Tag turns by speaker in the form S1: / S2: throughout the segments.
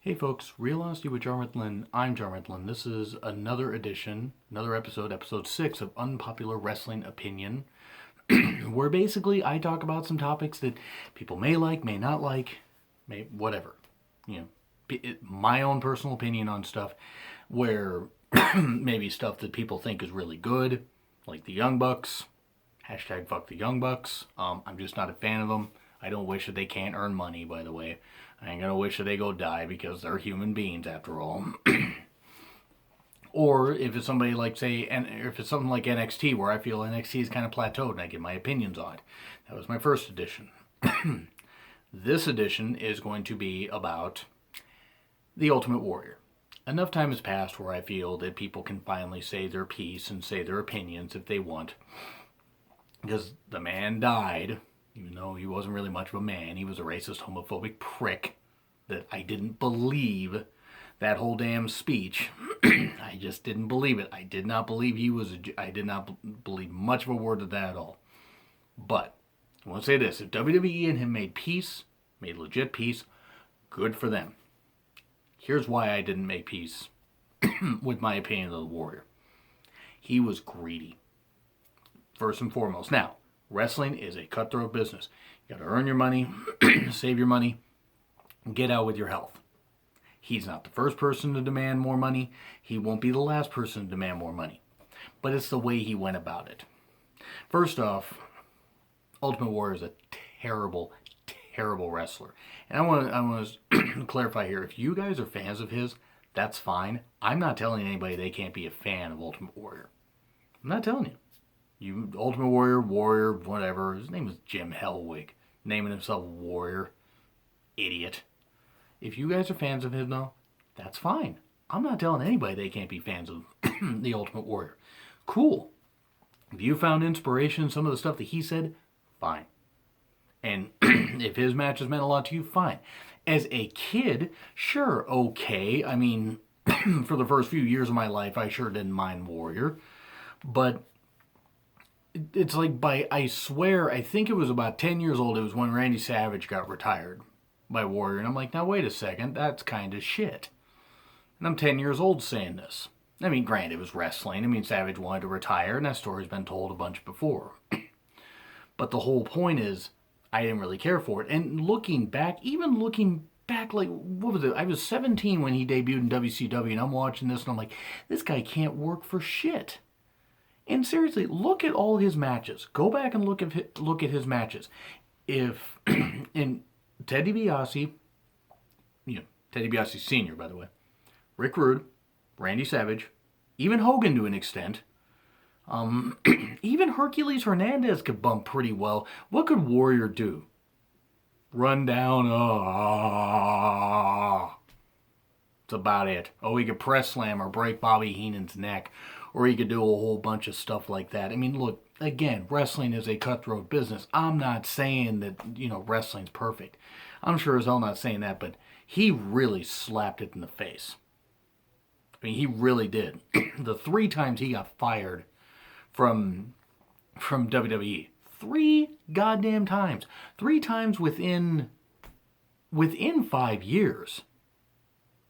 S1: Hey folks, Real Honesty with Jarmuthlin. I'm Jarmuthlin. This is another edition, another episode, episode 6 of Unpopular Wrestling Opinion, where basically I talk about some topics that people may like, may not like, may whatever. You know, my own personal opinion on stuff where maybe stuff that people think is really good, like the Young Bucks. Hashtag fuck the Young Bucks. I'm just not a fan of them. I don't wish that they can't earn money, by the way. I ain't gonna wish that they go die because they're human beings after all. Or if it's somebody like, say, and if it's something like NXT where I feel NXT is kind of plateaued and I give my opinions on it. That was my first edition. This edition is going to be about the Ultimate Warrior. Enough time has passed where I feel that people can finally say their piece and say their opinions if they want. Because the man died. Even though he wasn't really much of a man, he was a racist, homophobic prick that I didn't believe that whole damn speech. I just didn't believe it. I did not believe I did not believe much of a word of that at all. But, I want to say this. If WWE and him made peace, made legit peace, good for them. Here's why I didn't make peace with my opinion of the Warrior. He was greedy. First and foremost. Now, wrestling is a cutthroat business. You gotta earn your money, save your money, get out with your health. He's not the first person to demand more money. He won't be the last person to demand more money. But it's the way he went about it. First off, Ultimate Warrior is a terrible, terrible wrestler. And I want to clarify here, if you guys are fans of his, that's fine. I'm not telling anybody they can't be a fan of Ultimate Warrior. I'm not telling you. You Ultimate Warrior, whatever. His name was Jim Hellwig. Naming himself Warrior. Idiot. If you guys are fans of him, though, that's fine. I'm not telling anybody they can't be fans of the Ultimate Warrior. Cool. If you found inspiration in some of the stuff that he said, fine. And if his matches meant a lot to you, fine. As a kid, sure, okay. I mean, for the first few years of my life, I sure didn't mind Warrior. But it's like I swear, I think it was about 10 years old, it was when Randy Savage got retired by Warrior. And I'm like, now wait a second, that's kind of shit. And I'm 10 years old saying this. I mean, granted, it was wrestling. I mean, Savage wanted to retire, and that story's been told a bunch before. But the whole point is, I didn't really care for it. And looking back, like, what was it? I was 17 when he debuted in WCW, and I'm watching this, and I'm like, this guy can't work for shit. And seriously, look at all his matches. Go back and look at his matches. If in Ted DiBiase, Ted DiBiase Sr., by the way, Rick Rude, Randy Savage, even Hogan to an extent, even Hercules Hernandez could bump pretty well. What could Warrior do? Run down, That's about it. Oh, he could press slam or break Bobby Heenan's neck. Or he could do a whole bunch of stuff like that. I mean, look, again, wrestling is a cutthroat business. I'm not saying that, wrestling's perfect. I'm sure as hell not saying that, but he really slapped it in the face. I mean, he really did. The 3 times he got fired from WWE. 3 goddamn times. 3 times within 5 years.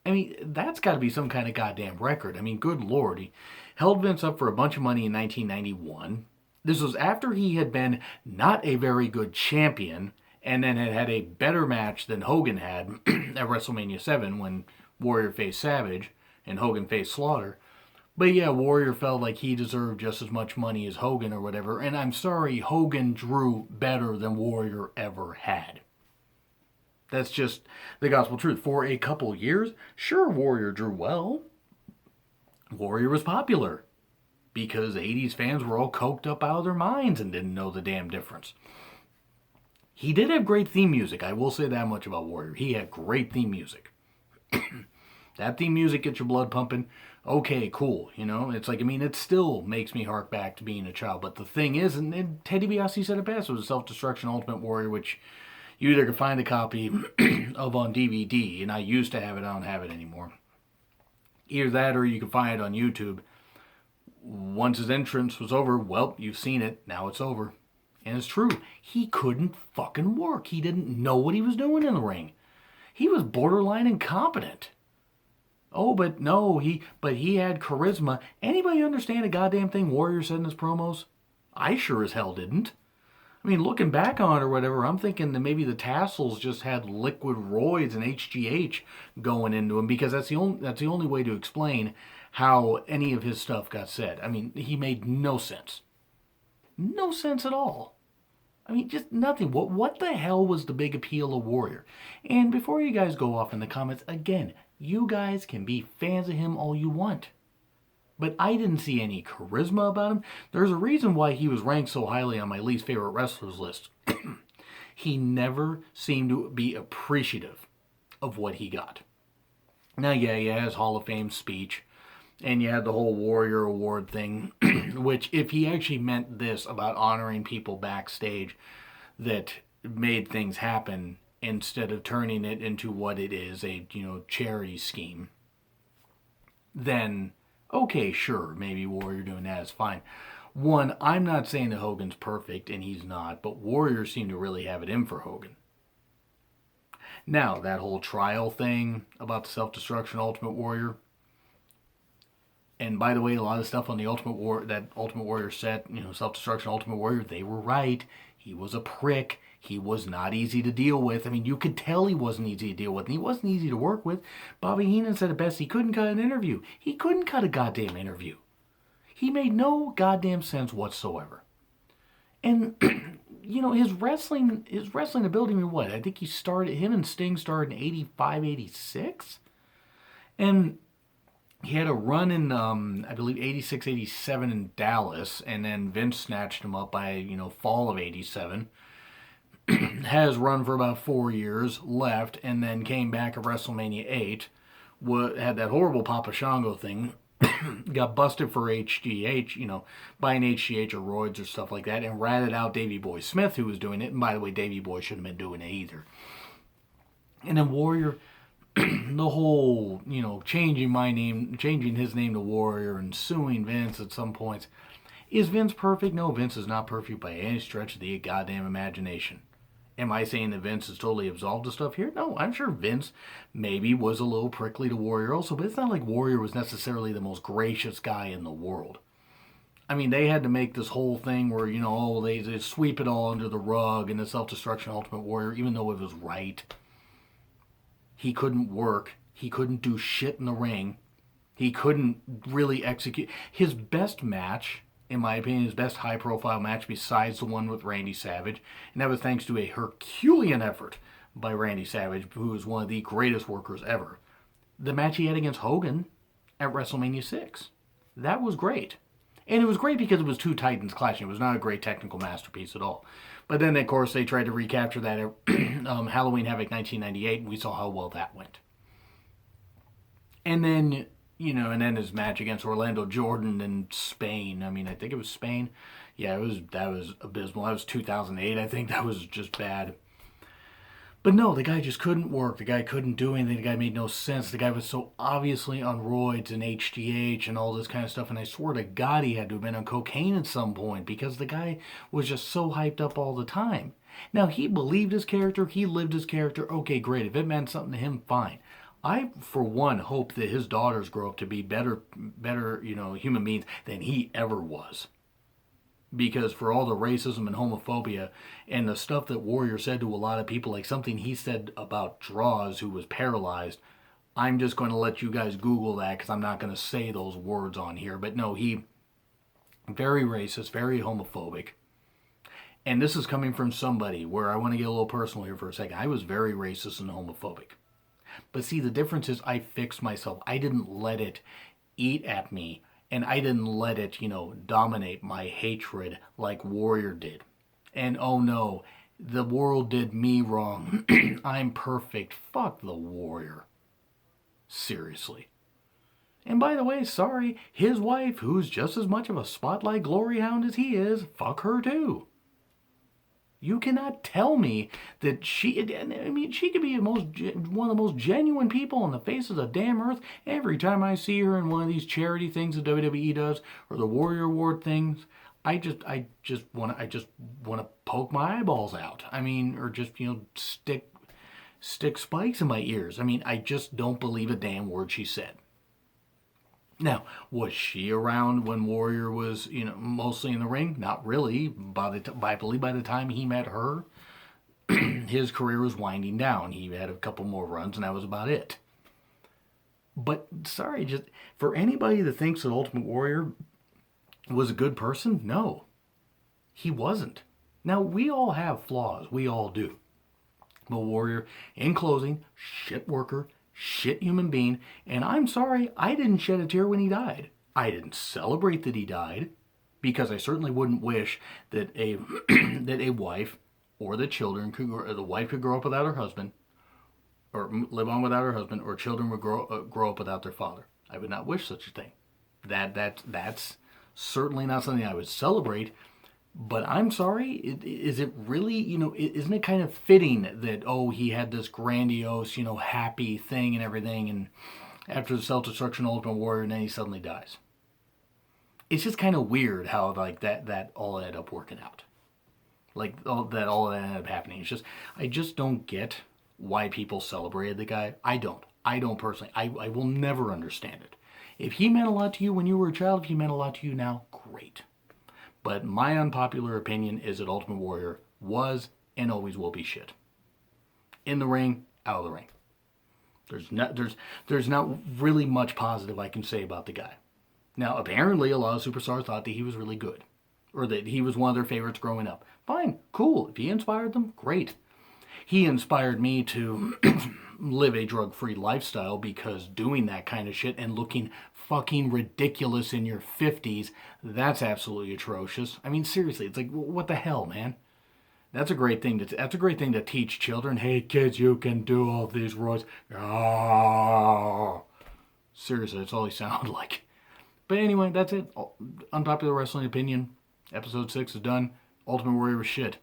S1: I mean, that's got to be some kind of goddamn record. I mean, good lord. He held Vince up for a bunch of money in 1991. This was after he had been not a very good champion and then had a better match than Hogan had at WrestleMania 7 when Warrior faced Savage and Hogan faced Slaughter. But yeah, Warrior felt like he deserved just as much money as Hogan or whatever. And I'm sorry, Hogan drew better than Warrior ever had. That's just the gospel truth. For a couple years, sure, Warrior drew well. Warrior was popular because 80s fans were all coked up out of their minds and didn't know the damn difference. He did have great theme music. I will say that much about Warrior. He had great theme music. That theme music gets your blood pumping. Okay, cool. It's like, I mean, it still makes me hark back to being a child. But the thing is, and Ted DiBiase said it best, it was a Self-Destruction Ultimate Warrior, which you either can find a copy of on DVD, and I used to have it, I don't have it anymore. Either that or you can find it on YouTube. Once his entrance was over, well, you've seen it, now it's over. And it's true, he couldn't fucking work. He didn't know what he was doing in the ring. He was borderline incompetent. Oh, but no, he had charisma. Anybody understand a goddamn thing Warrior said in his promos? I sure as hell didn't. I mean, looking back on it or whatever, I'm thinking that maybe the tassels just had liquid roids and HGH going into them, because that's the only way to explain how any of his stuff got said. I mean, he made no sense. No sense at all. I mean, just nothing. What the hell was the big appeal of Warrior? And before you guys go off in the comments, again, you guys can be fans of him all you want. But I didn't see any charisma about him. There's a reason why he was ranked so highly on my least favorite wrestlers list. He never seemed to be appreciative of what he got. Now, yeah, he has Hall of Fame speech, and you had the whole Warrior Award thing, which, if he actually meant this about honoring people backstage that made things happen instead of turning it into what it is, a charity scheme, then okay, sure, maybe Warrior doing that is fine. One, I'm not saying that Hogan's perfect, and he's not, but Warrior seemed to really have it in for Hogan. Now, that whole trial thing about the self-destruction Ultimate Warrior, and by the way, a lot of stuff on the Ultimate Warrior set, self-destruction Ultimate Warrior, they were right. He was a prick. He was not easy to deal with. I mean, you could tell he wasn't easy to deal with, and he wasn't easy to work with. Bobby Heenan said it best, he couldn't cut an interview. He couldn't cut a goddamn interview. He made no goddamn sense whatsoever. And, his wrestling ability, I mean, what? I think him and Sting started in 85, 86? And he had a run in, I believe, 86, 87 in Dallas, and then Vince snatched him up by, fall of 87. Has run for about 4 years, left, and then came back at WrestleMania 8. Had that horrible Papa Shango thing. Got busted for HGH, buying HGH or roids or stuff like that, and ratted out Davey Boy Smith, who was doing it. And by the way, Davey Boy shouldn't have been doing it either. And then Warrior, the whole, changing his name to Warrior and suing Vince at some points. Is Vince perfect? No, Vince is not perfect by any stretch of the goddamn imagination. Am I saying that Vince is totally absolved of stuff here? No, I'm sure Vince maybe was a little prickly to Warrior also, but it's not like Warrior was necessarily the most gracious guy in the world. I mean, they had to make this whole thing where, they sweep it all under the rug in the self-destruction Ultimate Warrior, even though it was right. He couldn't work. He couldn't do shit in the ring. He couldn't really execute. His best match, in my opinion, his best high-profile match besides the one with Randy Savage, and that was thanks to a Herculean effort by Randy Savage, who is one of the greatest workers ever. The match he had against Hogan at WrestleMania 6. That was great. And it was great because it was two titans clashing. It was not a great technical masterpiece at all. But then, of course, they tried to recapture that at Halloween Havoc 1998, and we saw how well that went. And then, and then his match against Orlando Jordan in Spain. I mean, I think it was Spain. Yeah, that was abysmal. That was 2008. I think that was just bad. But no, the guy just couldn't work. The guy couldn't do anything. The guy made no sense. The guy was so obviously on roids and HGH and all this kind of stuff. And I swear to God he had to have been on cocaine at some point, because the guy was just so hyped up all the time. Now, he believed his character. He lived his character. Okay, great. If it meant something to him, fine. I, for one, hope that his daughters grow up to be better, human beings than he ever was. Because for all the racism and homophobia and the stuff that Warrior said to a lot of people, like something he said about Draws, who was paralyzed, I'm just going to let you guys Google that because I'm not going to say those words on here. But no, he, very racist, very homophobic. And this is coming from somebody where I want to get a little personal here for a second. I was very racist and homophobic. But see, the difference is I fixed myself. I didn't let it eat at me. And I didn't let it, dominate my hatred like Warrior did. And oh no, the world did me wrong. I'm perfect. Fuck the Warrior. Seriously. And by the way, sorry, his wife, who's just as much of a spotlight glory hound as he is, fuck her too. You cannot tell me that she could be one of the most genuine people on the face of the damn earth. Every time I see her in one of these charity things that WWE does, or the Warrior Award things, I just want to poke my eyeballs out. I mean, or just, stick stick spikes in my ears. I mean, I just don't believe a damn word she said. Now, was she around when Warrior was, mostly in the ring? Not really. I believe by the time he met her, his career was winding down. He had a couple more runs, and that was about it. But sorry, just for anybody that thinks that Ultimate Warrior was a good person, no, he wasn't. Now, we all have flaws. We all do. But Warrior, in closing, shit worker, shit human being, and I'm sorry, I didn't shed a tear when he died. I didn't celebrate that he died, because I certainly wouldn't wish that a that a wife or the children or the wife could grow up without her husband, or live on without her husband, or children would grow up without their father. I would not wish such a thing. That's certainly not something I would celebrate. But I'm sorry, is it really, isn't it kind of fitting that, he had this grandiose, happy thing and everything, and after the self-destruction Ultimate Warrior, and then he suddenly dies? It's just kind of weird how, like, that all ended up working out. Like, all that ended up happening. It's just, I just don't get why people celebrated the guy. I don't personally. I will never understand it. If he meant a lot to you when you were a child, if he meant a lot to you now, great. But my unpopular opinion is that Ultimate Warrior was and always will be shit. In the ring, out of the ring. There's not really much positive I can say about the guy. Now, apparently, a lot of superstars thought that he was really good, or that he was one of their favorites growing up. Fine, cool. If he inspired them, great. He inspired me to live a drug-free lifestyle, because doing that kind of shit and looking fucking ridiculous in your 50s, that's absolutely atrocious. I mean, seriously, it's like, what the hell, man? That's a great thing to teach children. Hey, kids, you can do all these roids. Oh. Seriously, that's all he sounded like. But anyway, that's it. Unpopular wrestling opinion. Episode 6 is done. Ultimate Warrior was shit.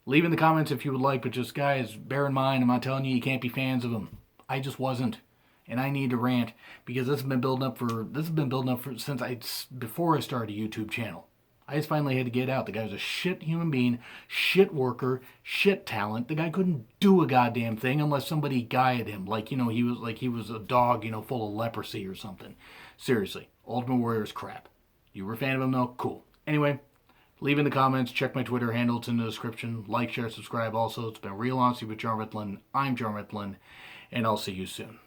S1: Leave in the comments if you would like, but just, guys, bear in mind, I'm not telling you can't be fans of him. I just wasn't. And I need to rant, because this has been building up for since before I started a YouTube channel. I just finally had to get out. The guy was a shit human being, shit worker, shit talent. The guy couldn't do a goddamn thing unless somebody guided him. He was a dog, full of leprosy or something. Seriously, Ultimate Warrior is crap. You were a fan of him though? Cool. Anyway, leave in the comments. Check my Twitter handle. It's in the description. Like, share, subscribe also. It's been Real Honesty with John Ritlin. I'm John Ritlin, and I'll see you soon.